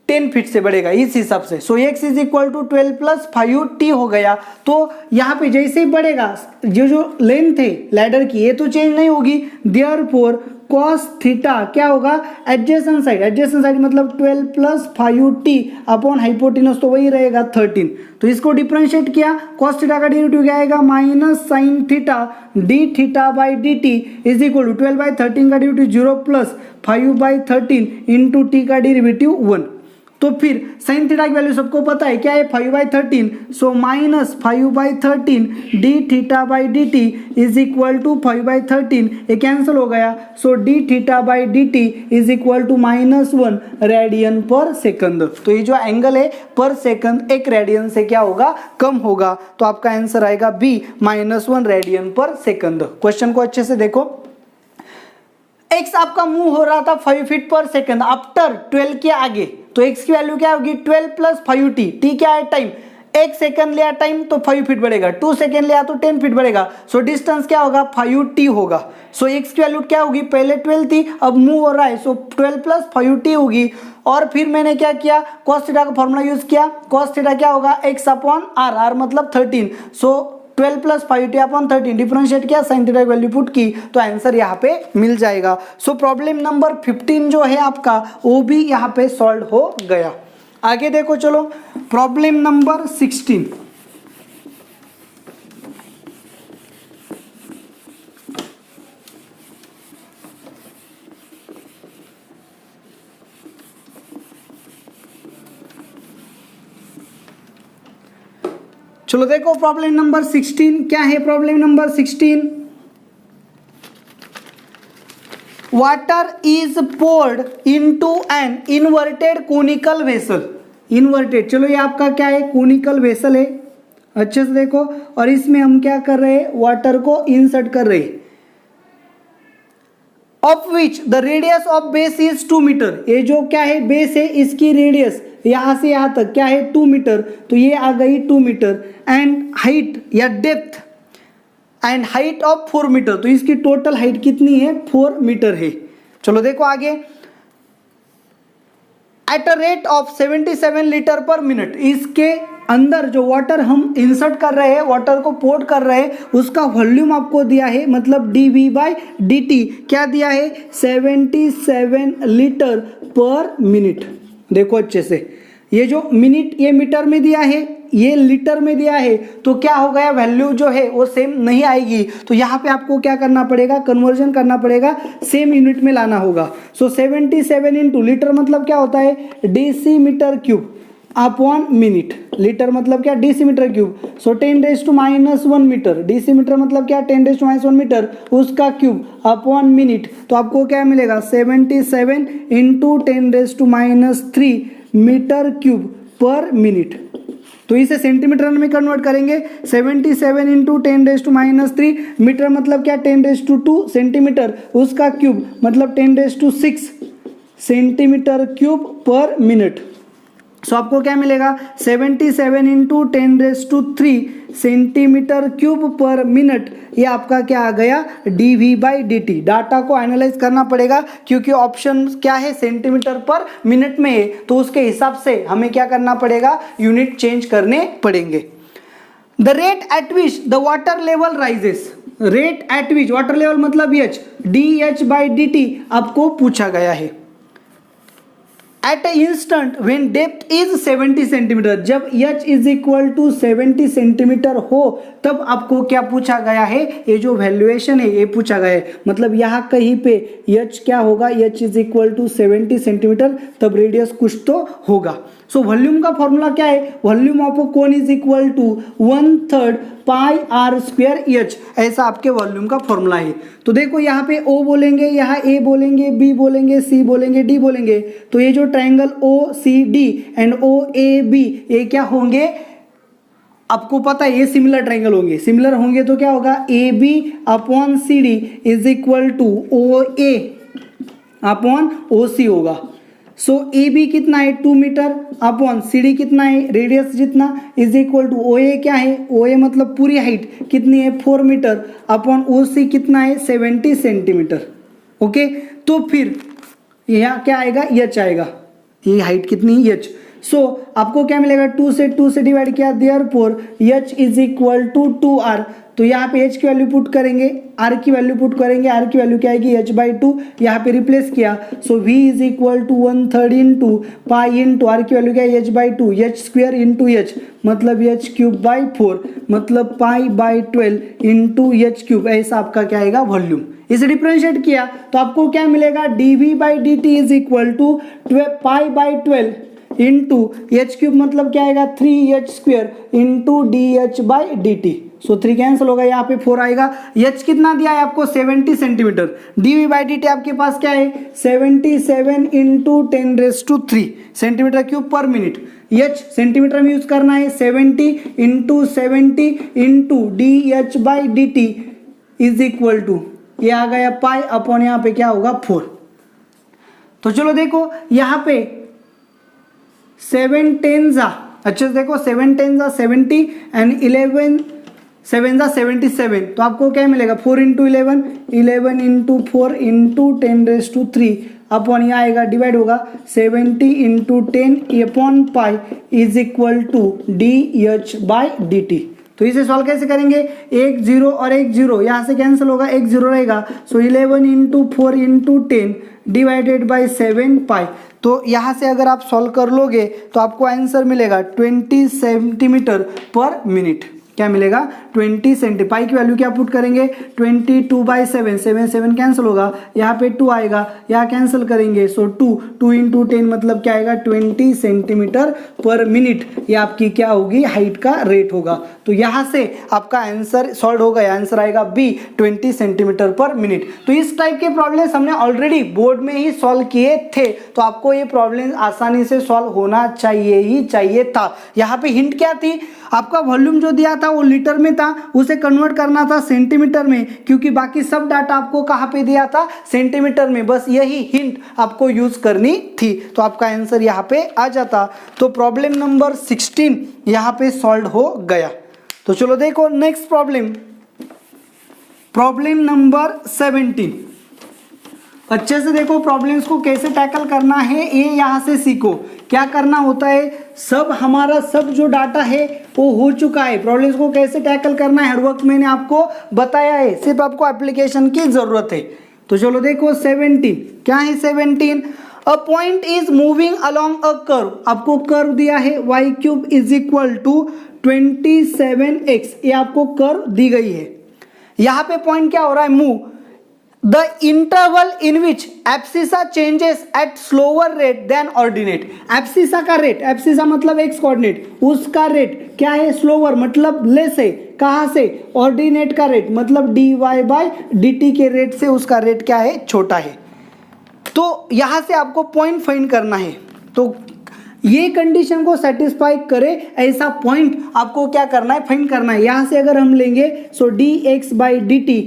10 फीट से बढ़ेगा, इस हिसाब से। So x is equal to 12 plus 5t हो गया। तो यहाँ पे जैसे ही बढ़ेगा, जो लेंथ है लैडर की ये तो चेंज नहीं होगी, देयरफॉर cos थीटा क्या होगा, एडजेसेंट साइड मतलब 12 प्लस 5t अपॉन हाइपोटेनस, तो वही रहेगा 13। तो इसको डिफरेंशिएट किया, cos थीटा का डेरिवेटिव क्या आएगा, minus sine theta d theta by dt is equal to 12/13 का डेरिवेटिव 0 प्लस 5/13 इंटू t का डेरिवेटिव 1। तो फिर साइन थीटा की वैल्यू सबको पता है क्या है, 5/13, so minus 5/13 d theta by d t is equal to 5/13, ये कैंसिल हो गया, so d theta by d t is equal to -1 radian per second. तो ये जो एंगल है पर सेकंड 1 रेडियन से क्या होगा, कम होगा। तो आपका आंसर आएगा B, -1 radian per second. Question को अच्छे से देखो, x आपका मूव हो रहा था 5 फीट पर सेकंड आफ्टर 12 के आगे, तो x की वैल्यू क्या होगी, 12 प्लस 5t, t क्या है टाइम, 1 सेकंड लिया टाइम तो 5 फीट बढ़ेगा, 2 सेकंड लिया तो 10 फीट बढ़ेगा, सो डिस्टेंस क्या होगा, 5t होगा। सो x की वैल्यू क्या होगी, पहले 12 थी अब मूव हो रहा है, सो 12 प्लस 5t होगी। और फिर मैंने क्या किया, cos थीटा का फॉर्मूला यूज किया, cos थीटा क्या होगा, x अपॉन r, r मतलब 13, सो 12 प्लस 5t अपॉन 13 डिफरेंशिएट किया, साइन थीटा की वैल्यू पुट की तो आंसर यहाँ पे मिल जाएगा। सो प्रॉब्लम नंबर 15 जो है आपका वो भी यहाँ पे सॉल्व हो गया। आगे देखो चलो प्रॉब्लम नंबर 16। चलो देखो प्रॉब्लम नंबर 16 क्या है। Problem number 16, water is poured into an inverted conical vessel. Inverted, चलो ये आपका क्या है, कोनिकल वेसल है, अच्छे से देखो, और इसमें हम क्या कर रहे हैं, वाटर को इंसर्ट कर रहे हैं। Of which the radius of base is 2 metre. ये जो क्या है बेस है, इसकी रेडियस यहां से यहां तक क्या है 2 मीटर, तो ये आ गई 2 मीटर। एंड हाइट या depth and height of 4 metre, तो इसकी टोटल हाइट कितनी है, 4 मीटर है। चलो देखो आगे, at a rate of 77 litre पर मिनट, इसके अंदर जो वाटर हम इंसर्ट कर रहे हैं, वाटर को पोर्ट कर रहे हैं, उसका वॉल्यूम आपको दिया है, मतलब dV/dt क्या दिया है, 77 लीटर पर मिनट। देखो अच्छे से, ये जो मिनट ये मीटर में दिया है, ये लीटर में दिया है, तो क्या हो गया, वैल्यू जो है वो सेम नहीं आएगी। तो यहाँ पे आपको क्या करना पड़ेगा, कन्वर्जन करना पड़ेगा, सेम यूनिट में लाना होगा। सो 77 इंटू लीटर मतलब क्या होता है, decimetre cube upon minute. Litre मतलब क्या, डेसीमीटर क्यूब। सो 10⁻⁻1 मीटर, डेसीमीटर मतलब क्या, 10⁻⁻1 मीटर, उसका क्यूब अपॉन मिनट। तो आपको क्या मिलेगा, 77 into 10⁻³ metre cube per minute. तो इसे सेंटीमीटर में कन्वर्ट करेंगे, 77 इंटू 10⁻³ मीटर मतलब क्या, 10⁻² सेंटीमीटर, उसका क्यूब मतलब 10⁻6 सेंटीमीटर क्यूब पर मिनट। सो आपको क्या मिलेगा, 77 into 10⁻³ centimetre cube per minute. ये आपका क्या आ गया, dV/dt। डाटा को एनालाइज करना पड़ेगा क्योंकि ऑप्शन क्या है, सेंटीमीटर पर मिनट में है, तो उसके हिसाब से हमें क्या करना पड़ेगा, यूनिट चेंज करने पड़ेंगे। The rate at which the water level rises, rate at which, water level मतलब H, dH/dt आपको पूछा गया है। At a instant when depth is 70 centimetre, जब H is equal to 70 centimetre हो तब आपको क्या पूछा गया है, ये जो वैल्यूएशन है ये पूछा गया है। मतलब यहाँ कहीं पे H क्या होगा, H is equal to 70 centimetre, तब रेडियस कुछ तो होगा। सो वॉल्यूम का फॉर्मूला क्या है, volume of a cone is equal to 1/3 πr²H, ऐसा आपके वॉल्यूम का फॉर्मूला है। तो देखो यहाँ पे O बोलेंगे, यहाँ A बोलेंगे, B बोलेंगे, C बोलेंगे, D बोलेंगे, तो ये जो ट्रायंगल OCD एंड OAB ये क्या होंगे, आपको पता है ये सिमिलर ट्रायंगल होंगे। सिमिलर होंगे तो क्या होगा, AB upon CD is equal to OA upon OC होगा। सो AB कितना है 2 मीटर अपॉन CD कितना है, रेडियस जितना, इज इक्वल टू OA क्या है, OA मतलब पूरी हाइट कितनी है 4 मीटर अपॉन OC कितना है 70 सेंटीमीटर। ओके, तो फिर यहाँ क्या आएगा, H आएगा, ये हाइट कितनी H। सो आपको क्या मिलेगा, 2 से डिवाइड किया, therefore H is equal to 2R। तो यहाँ पे H की वैल्यू पुट करेंगे, R की वैल्यू पुट करेंगे, R की वैल्यू क्या आएगी H/2, यहाँ पे रिप्लेस किया। So V is equal to 1/3 into pi into R की वैल्यू क्या है H/2, H² इंटू H मतलब H³/4 मतलब π/12 इंटू H³, ऐसा आपका क्या आएगा वॉल्यूम। इसे डिफरेंशिएट किया तो आपको क्या मिलेगा, dV/dt is equal to π/12 into H³ मतलब क्या आएगा 3H² इंटू dH/dt। सो 3 कैंसिल होगा, यहाँ पे 4 आएगा। H कितना दिया है आपको 70 सेंटीमीटर, dV/dt आपके पास क्या है 77 into 10⁻³ centimetre cube per minute. H centimetre में यूज करना है, 70 into 70 into dH/dt is equal to, ये आ गया पाई अपॉन यहाँ पे क्या होगा 4। तो चलो देखो यहाँ पे 7 10 अच्छे से देखो, 7 10 70 एंड 11 7 77, तो आपको क्या मिलेगा 4 इंटू 11 इंटू 4 इंटू 10⁻³ अपॉन यहाँ आएगा डिवाइड होगा 70 into 10 upon pi is equal to dH/dt। तो इसे सॉल्व कैसे करेंगे, 1 0 और 1 0 यहाँ से कैंसिल होगा, 1 0 रहेगा। सो 11 इंटू 4 इंटू 10 डिवाइडेड बाई 7 पाई। तो यहाँ से अगर आप सॉल्व कर लोगे तो आपको आंसर मिलेगा 20 सेंटीमीटर पर मिनट। क्या मिलेगा, 20 सेंटी। पाई की वैल्यू क्या पुट करेंगे, 22/7, 7 7 कैंसिल होगा, यहाँ पे 2 आएगा, यहाँ कैंसिल करेंगे। सो 2 इंटू 10 मतलब क्या आएगा, 20 सेंटीमीटर पर मिनट। ये आपकी क्या होगी, हाइट का रेट होगा। तो यहाँ से आपका आंसर सॉल्व हो गया, आंसर आएगा बी, 20 सेंटीमीटर पर मिनट। तो इस टाइप के प्रॉब्लम्स हमने ऑलरेडी बोर्ड में ही सॉल्व किए थे, तो आपको ये प्रॉब्लम आसानी से सॉल्व होना चाहिए ही चाहिए था। यहाँ पे हिंट क्या थी, आपका वॉल्यूम जो दिया था वो लीटर में था, उसे कन्वर्ट करना था सेंटीमीटर में, क्योंकि बाकी सब डाटा आपको कहाँ पे दिया था, सेंटीमीटर में। बस यही हिंट आपको यूज करनी थी, तो आपका आंसर यहाँ पे आ जाता। तो प्रॉब्लम नंबर 16 यहाँ पे सॉल्व हो गया। तो चलो देखो नेक्स्ट प्रॉब्लम, प्रॉब्लम नंबर 17। अच्छे से देखो प्रॉब्लम्स को कैसे टैकल करना है, ये यहाँ से सीखो। क्या करना होता है, सब हमारा सब जो डाटा है वो हो चुका है, प्रॉब्लम्स को कैसे टैकल करना है हर वक्त मैंने आपको बताया है, सिर्फ आपको एप्लीकेशन की जरूरत है। तो चलो देखो 17, क्या है 17, a point is moving along a curve. आपको कर्व दिया है y³ is equal to 27x, ये आपको कर्व दी गई है। यहाँ पे पॉइंट क्या हो रहा है, move. The interval in which abscissa changes at slower rate than ordinate। abscissa का रेट, abscissa मतलब x कोऑर्डिनेट, उसका रेट क्या है, स्लोअर मतलब लेस है। कहाँ से, ऑर्डिनेट का रेट मतलब dy/dt के रेट से उसका रेट क्या है, छोटा है। तो यहाँ से आपको पॉइंट फाइंड करना है। तो ये कंडीशन को सेटिस्फाई करे ऐसा पॉइंट आपको क्या करना है, फाइंड करना है। यहाँ से अगर हम लेंगे सो dx/dt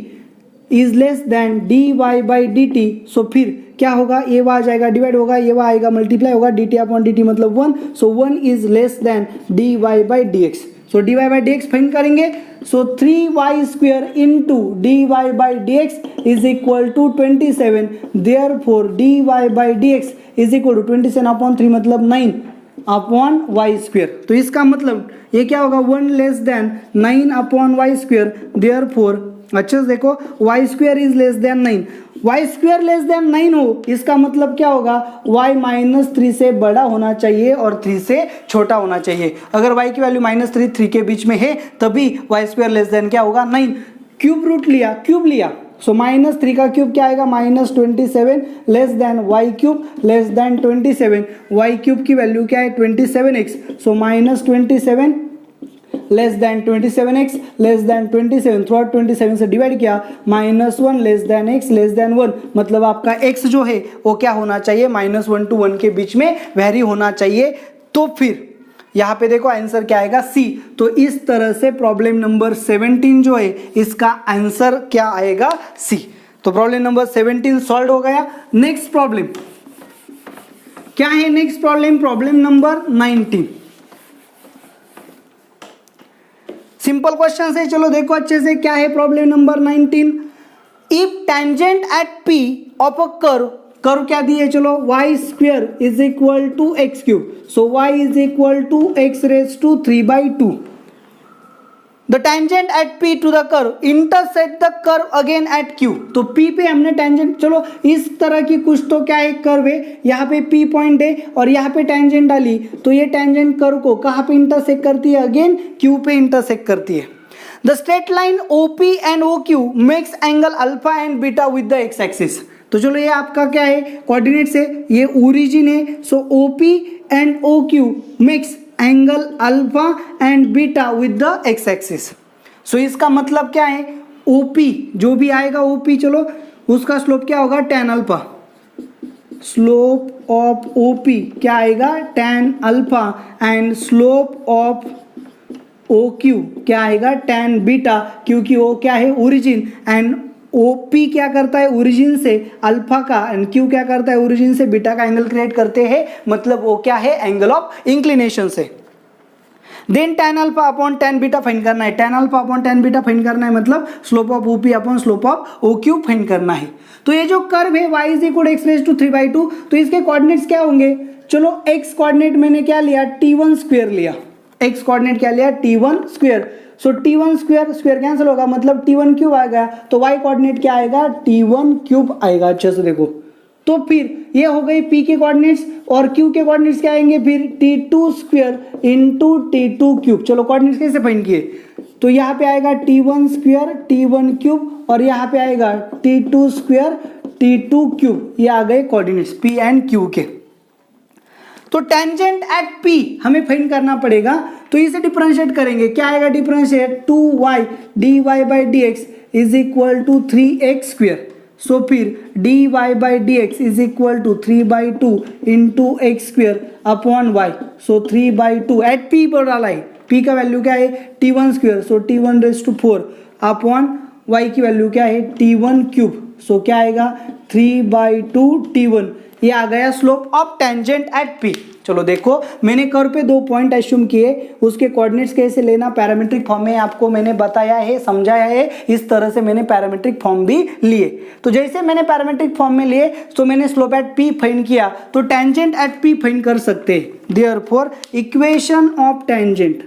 is less then dy/dt। सो फिर क्या होगा, ये वहाँ जाएगा डिवाइड होगा, ये वहाँ आएगा मल्टीप्लाई होगा, dt/dt मतलब 1। So 1 is less than dy/dx। So dy/dx find करेंगे। So 3y² into dy/dx is equal to 27। Therefore dy/dx is equal to 27/3 मतलब 9/y²। तो इसका मतलब ये क्या होगा, 1 लेस देन 9/y²। देयरफॉर अच्छा देखो y² is less then 9, y² less than 9 हो, इसका मतलब क्या होगा, y-3 से बड़ा होना चाहिए और 3 से छोटा होना चाहिए। अगर y की वैल्यू -3 3 के बीच में है तभी y² लेस देन क्या होगा, 9। क्यूब रूट लिया, क्यूब लिया, सो -3 का क्यूब क्या आएगा, -27 less than y³ less than 27। y³ की वैल्यू क्या है, 27x। सो -27 less than 27x less than 27, through out 27 से डिवाइड किया, -1 less than x less than 1, मतलब आपका x जो है वो क्या होना चाहिए, -1 to 1 के बीच में वेरी होना चाहिए। तो फिर यहाँ पे देखो आंसर क्या आएगा, C। तो इस तरह से प्रॉब्लम नंबर 17 जो है इसका आंसर क्या आएगा, C। तो प्रॉब्लम नंबर 17 सॉल्व हो गया। नेक्स्ट प्रॉब्लम क्या है, next problem, problem number 19। Simple question है, चलो देखो अच्छे से क्या है problem number 19। If tangent at P of a curve, curve क्या दिए, चलो y² is equal to x³। So y is equal to x⁵3/2। The tangent at P to the curve intersect the curve again at Q। तो P पे हमने tangent, चलो इस तरह की कुछ तो क्या है, कर्व है, यहाँ पे P पॉइंट है और यहाँ पे टेंजेंट डाली, तो ये टेंजेंट कर्व को कहाँ पे इंटरसेक्ट करती है, अगेन Q पे इंटरसेक्ट करती है। The straight line OP and OQ makes angle alpha and beta with the x axis. तो चलो ये आपका क्या है, कोऑर्डिनेट्स है, ये ओरिजिन है। So OP and OQ makes angle alpha and beta with the x axis. So इसका मतलब क्या है, OP जो भी आएगा OP, चलो उसका स्लोप क्या होगा, tan alpha. Slope of OP क्या आएगा, tan alpha and slope of OQ क्या आएगा, tan बीटा, क्योंकि वो क्या है ओरिजिन एंड OP क्या करता है, ओरिजिन से अल्फा का, एंड Q क्या करता है, ओरिजिन से बीटा का एंगल क्रिएट करते हैं, मतलब वो क्या है, एंगल ऑफ इंक्लिनेशन से। Then tan alpha upon tan beta find करना है, tan alpha upon tan beta find करना है, मतलब slope of OP upon slope of OQ find करना है। तो ये जो कर्व है y इज इक्वल x⁵3/2, तो इसके कोऑर्डिनेट्स क्या होंगे, चलो x कोऑर्डिनेट मैंने क्या लिया, t1² लिया, x कोऑर्डिनेट क्या लिया, t1²। सो T1 स्क्वायर स्क्वायर कैंसिल होगा, मतलब T1 क्यूब आएगा, तो y कोऑर्डिनेट क्या आएगा, T1 क्यूब आएगा। अच्छे से देखो, तो फिर ये हो गई P के कोऑर्डिनेट्स, और Q के कोऑर्डिनेट्स क्या आएंगे, फिर T2 square into T2 cube. चलो कोऑर्डिनेट्स कैसे फाइंड किए, तो यहाँ पे आएगा T1 स्क्वायर T1 क्यूब, और यहाँ पे आएगा T2 स्क्वायर T2 क्यूब। ये आ गए कोऑर्डिनेट्स P एंड Q के। तो टेंजेंट एट P हमें फाइंड करना पड़ेगा, तो इसे डिफरेंशिएट करेंगे, क्या आएगा differentiate, 2y dy by dx is equal to 3x square. So फिर dy by dx is equal to 3/2 into x square upon y। So 3/2 at P पर डाला है, P का वैल्यू क्या है T1 square, so T1 raise to 4 अपॉन y की value क्या है T1 क्यूब। सो क्या आएगा 3/2 T1। ये आ गया slope of tangent at P। चलो देखो, मैंने कर्व पे 2 पॉइंट एज्यूम किए, उसके कोऑर्डिनेट्स कैसे लेना पैरामीट्रिक फॉर्म में आपको मैंने बताया है, समझाया है, इस तरह से मैंने पैरामीट्रिक फॉर्म भी लिए। तो जैसे मैंने पैरामीट्रिक फॉर्म में लिए, तो मैंने स्लोप एट P फाइंड किया, तो टेंजेंट एट P फाइंड कर सकते हैं। Therefore equation of tangent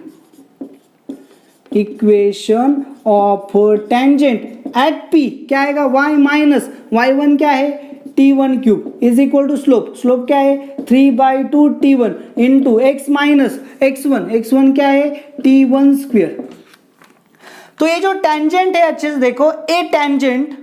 at P क्या आएगा, y माइनस y1 क्या है T1 cube is equal to slope, slope क्या है 3/2 T1 into x minus x1 क्या है T1 स्क्वायर। तो ये जो टेंजेंट है, अच्छे से देखो, ए टेंजेंट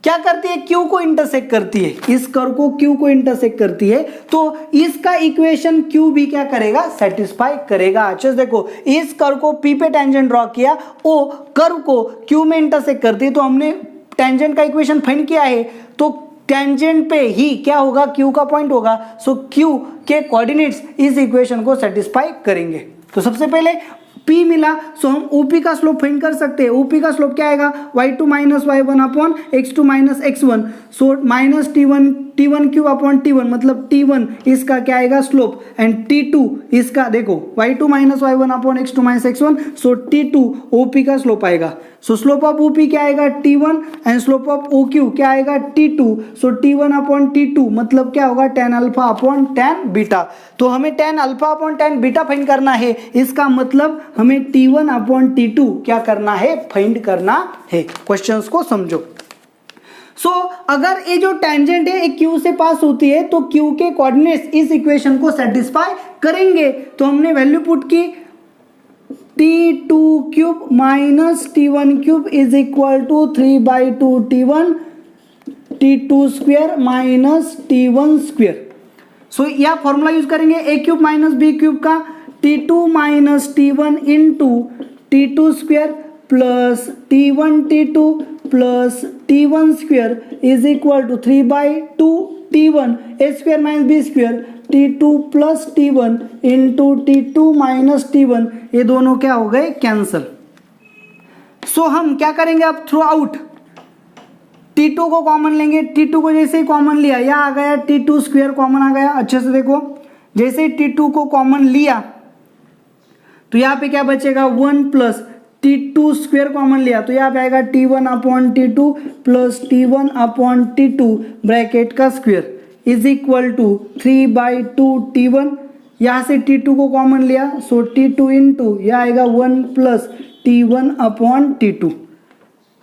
क्या करती है, Q को इंटरसेक्ट करती है, इस कर्व को Q को इंटरसेक्ट करती है, तो इसका इक्वेशन Q भी क्या करेगा, सेटिस्फाई करेगा। अच्छे से देखो, इस कर्व को P पे टेंजेंट ड्रॉ किया, वो कर्व को Q में इंटरसेक्ट करती है, तो हमने टेंजेंट का इक्वेशन फाइंड किया है, तो टेंजेंट पे ही क्या होगा, Q का पॉइंट होगा। सो Q के कोऑर्डिनेट्स इस इक्वेशन को सेटिस्फाई करेंगे। तो सबसे पहले P मिला, सो हम OP का स्लोप फाइंड कर सकते हैं। OP का स्लोप क्या आएगा, y2 minus y1 upon x2 minus x1। So minus T1 cube upon T1, मतलब T1 इसका क्या आएगा स्लोप, एंड T2 इसका देखो y2 minus y1 upon x2 minus x1। सो T2 OP का स्लोप आएगा। सो स्लोप ऑफ OP क्या आएगा T1, and slope of OQ क्या आएगा T2। सो T1 अपॉन T2 मतलब क्या होगा, tan alpha upon tan beta. तो हमें tan alpha upon tan beta find करना है, इसका मतलब हमें T1 अपॉन T2 क्या करना है, फाइंड करना है। क्वेश्चंस को समझो। सो अगर ये जो टेंजेंट है Q से पास होती है, तो Q के कोऑर्डिनेट्स इस इक्वेशन को सेटिस्फाई करेंगे। तो हमने वैल्यू पुट की, T2 cube minus T1 cube is equal to 3/2 T1 T2 square minus T1 square. So यह फॉर्मूला यूज करेंगे, a cube minus b cube का, T2 minus T1 into T2 square plus T1 T2 plus T1 square is equal to 3/2 T1 a square minus b square T2 plus T1 into T2 minus T1। ये दोनों क्या हो गए, cancel. सो हम क्या करेंगे, अब थ्रू आउट T2 को कॉमन लेंगे। T2 को जैसे ही कॉमन लिया, यह आ गया T2 स्क्वायर कॉमन आ गया। अच्छे से देखो, जैसे ही T2 को कॉमन लिया, तो यहाँ पे क्या बचेगा, 1 प्लस T2 स्क्वायर कॉमन लिया, तो यहाँ पे आएगा T1 upon T2 plus T1 upon T2 bracket का square is equal to 3/2 T1। यहाँ से T2 को कॉमन लिया, सो T2 इंटू यह आएगा 1 प्लस T1 अपॉन T2।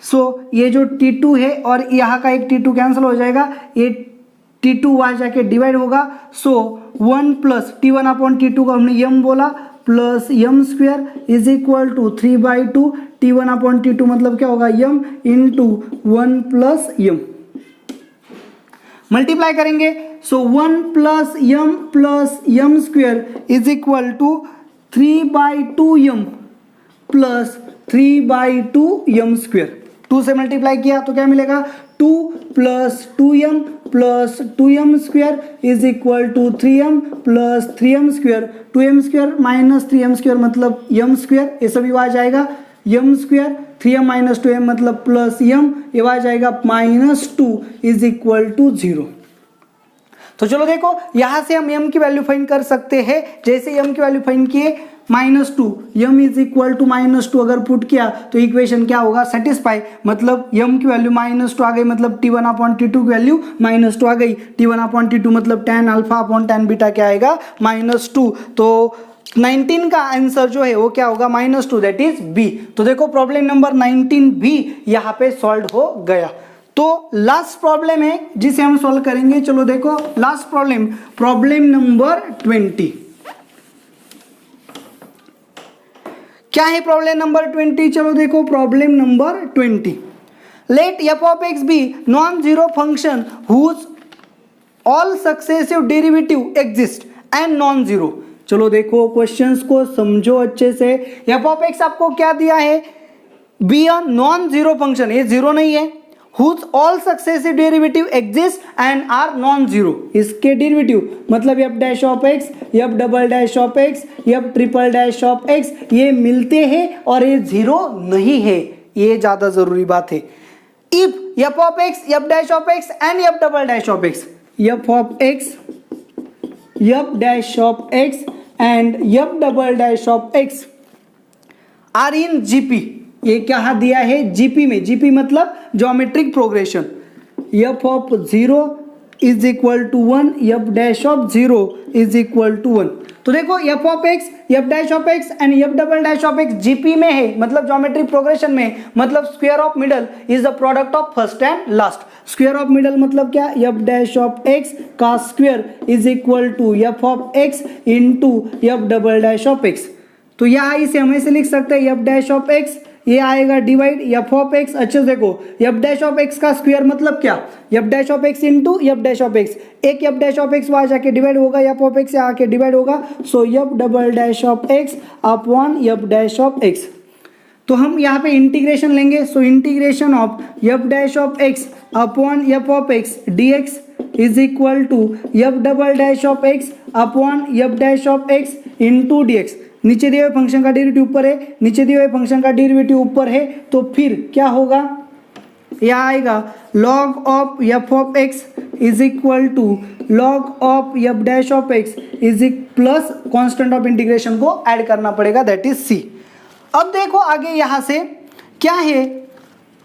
सो ये जो T2 है और यहाँ का एक T2 कैंसिल हो जाएगा, ये T2 वहाँ जाके डिवाइड होगा। सो 1 प्लस T1 अपॉन T2 को हमने यम बोला, plus m square is equal to 3/2 T1 upon T2 मतलब क्या होगा, m into 1 plus m. Multiply करेंगे, so 1 plus m square is equal to 3/2 m plus 3/2 m square. 2 से multiply किया तो क्या मिलेगा, 2 plus 2m plus 2m square is equal to 3m plus 3m square. 2m square minus 3m square मतलब m square, ये सभी आ जाएगा m square. 3m minus 2m मतलब प्लस m, ये आ जाएगा -2 इज इक्वल टू 0। तो चलो देखो, यहां से हम m की वैल्यू फाइंड कर सकते हैं। जैसे m की वैल्यू फाइंड किए, -2 m इज इक्वल टू -2 अगर पुट किया तो इक्वेशन क्या होगा, सेटिस्फाई। मतलब m की वैल्यू -2 आ गई, मतलब T1 अपॉन T2 की वैल्यू -2 आ गई। T1 अपॉन T2 मतलब tan alpha upon tan beta क्या आएगा, -2। तो 19 का आंसर जो है वो क्या होगा -2, दैट इज बी। तो देखो प्रॉब्लम नंबर 19 भी यहाँ पे सॉल्व हो गया। तो लास्ट प्रॉब्लम है जिसे हम सॉल्व करेंगे। चलो देखो लास्ट प्रॉब्लम, प्रॉब्लम नंबर 20। क्या है प्रॉब्लम नंबर 20? चलो देखो problem number 20। Let f of x be non-zero function whose all successive derivative exist and non-zero। चलो देखो क्वेश्चंस को समझो अच्छे से। f of x आपको क्या दिया है? Be a non zero function, ये जीरो नहीं है। whose all successive derivative exist and are non zero, इसके डेरिवेटिव मतलब f dash of x, f double dash of x, f triple dash of x ये मिलते हैं और ये जीरो नहीं है, ये ज्यादा जरूरी बात है। if f of x, f dash of x and f double dash of x, f of x, f dash of x and f double dash of x are in GP, ये क्या दिया है? GP में। GP मतलब geometric progression. f of 0 is equal to 1, f dash of 0 is equal to 1। तो देखो f of x, f dash of x and f double dash of x GP में है, मतलब ज्योमेट्रिक प्रोग्रेशन में, मतलब square of middle is the product of first and last. Square of middle मतलब क्या? f dash of x का square is equal to f of x into f double dash of x। तो यहाँ इसे हम ऐसे लिख सकते हैं f डैश ऑफ x, ये आएगा डिवाइड f ऑफ x। अच्छे से देखो f डैश ऑफ x का स्क्वायर मतलब क्या? f dash of x into f dash of x, एक f डैश ऑफ x वहां जाके डिवाइड होगा, f ऑफ x से आके डिवाइड होगा, so f double dash of x upon f dash of x। तो हम यहाँ पे इंटीग्रेशन लेंगे, so integration of f dash of x upon f of x dx is equal to f double dash of x upon f dash of x into dx। नीचे दिए हुए function का derivative ऊपर है, नीचे दिए हुए फंक्शन का डेरिवेटिव ऊपर है, तो फिर क्या होगा? यह आएगा log of f of x is equal to log of f dash of x is plus constant of integration को ऐड करना पड़ेगा, दैट इज c। अब देखो आगे यहां से क्या है,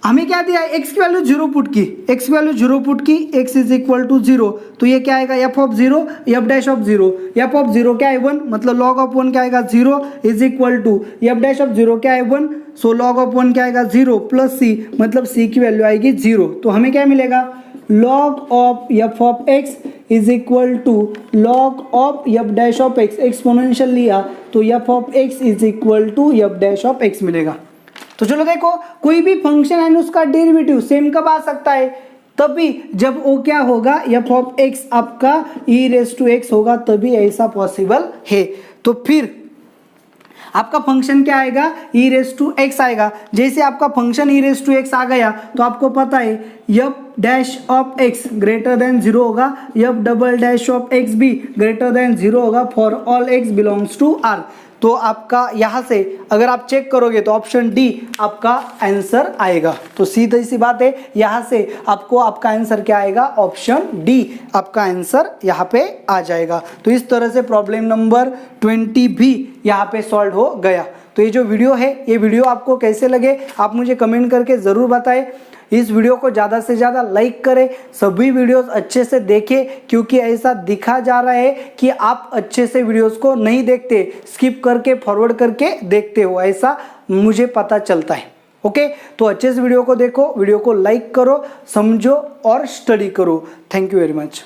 हमें क्या दिया है? x की वैल्यू 0 पुट की, x की वैल्यू 0 पुट की, x इज इक्वल टू 0। तो ये क्या आएगा? f of 0, f dash of 0, f of 0 क्या है? 1, मतलब log ऑफ 1 क्या आएगा? 0 is equal to f dash of 0 क्या है? 1, सो log ऑफ 1 क्या आएगा? 0 प्लस c, मतलब c की वैल्यू आएगी 0। तो हमें क्या मिलेगा? log of f of x is equal to log of f dash of x, exponential लिया तो f of x is equal to f dash of x मिलेगा। तो चलो देखो कोई भी फंक्शन है उसका डेरिवेटिव सेम कब आ सकता है? तभी जब वो क्या होगा? f ऑफ x आपका e रेस टू x होगा, तभी ऐसा पॉसिबल है। तो फिर आपका फंक्शन क्या आएगा? e रेस टू x आएगा। जैसे आपका function e raise to x आ गया तो आपको पता है f dash of x greater than 0 होगा, f double dash of x भी ग्रेटर देन 0 होगा for all x belongs to r। तो आपका यहाँ से अगर आप चेक करोगे तो ऑप्शन डी आपका आंसर आएगा। तो सीधी सी बात है, यहाँ से आपको आपका आंसर क्या आएगा? ऑप्शन डी आपका आंसर यहाँ पे आ जाएगा। तो इस तरह से प्रॉब्लम नंबर 20 भी यहाँ पे सॉल्व हो गया। तो ये जो वीडियो है, ये वीडियो आपको कैसे लगे आप मुझे कमेंट करके ज़रूर बताएं। इस वीडियो को ज़्यादा से ज़्यादा लाइक करें, सभी वीडियोस अच्छे से देखें, क्योंकि ऐसा दिखा जा रहा है कि आप अच्छे से वीडियोस को नहीं देखते, स्किप करके फॉरवर्ड करके देखते हो, ऐसा मुझे पता चलता है। ओके, तो अच्छे से वीडियो को देखो, वीडियो को लाइक करो, समझो और स्टडी करो। Thank you very much.